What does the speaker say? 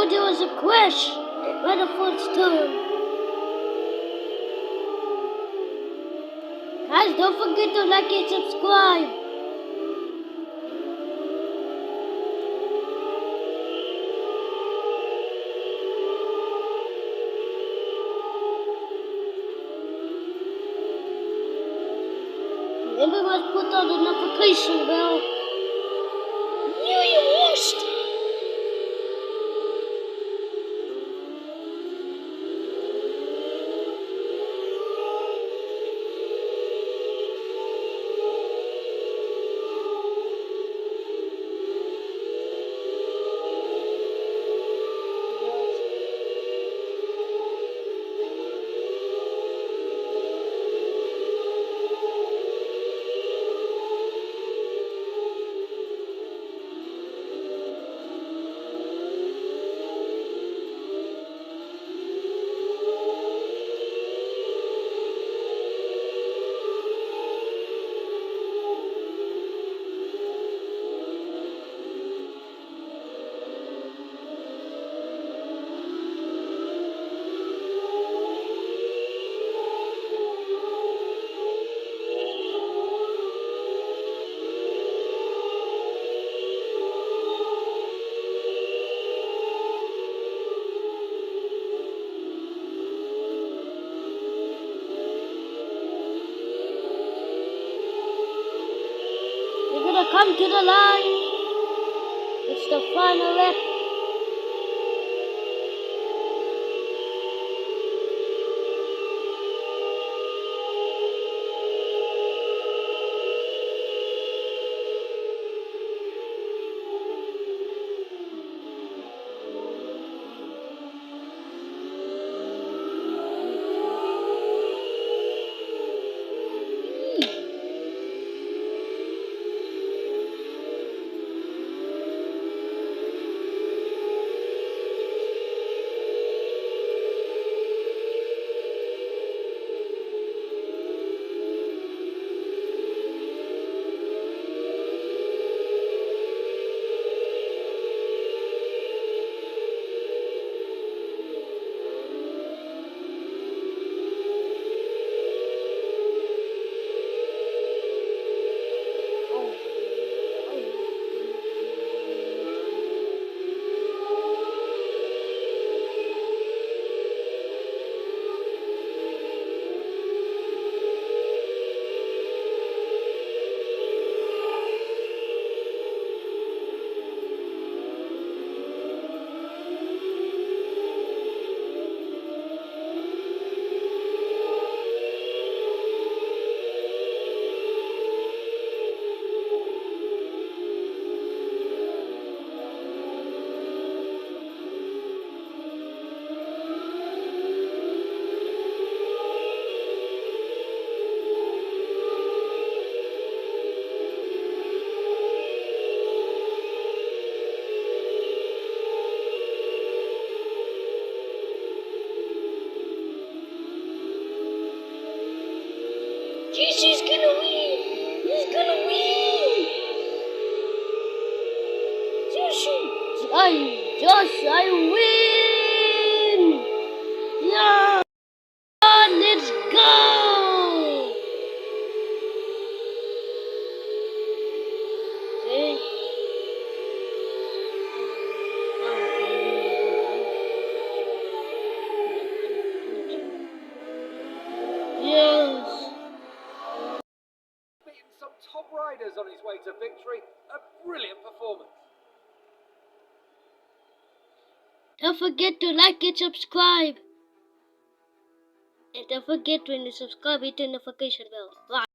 Oh, there was a crash by the first turn. Guys, don't forget to like and subscribe. Remember, must put on the notification bell. You washed. We're gonna come to the line. It's the final lap. He's gonna win! He's gonna win! I win! Yeah! Let's go! See? Yes! Some top riders on his way to victory. A brilliant performance. Don't forget to like and subscribe. And don't forget when you subscribe, hit the notification bell. Bye.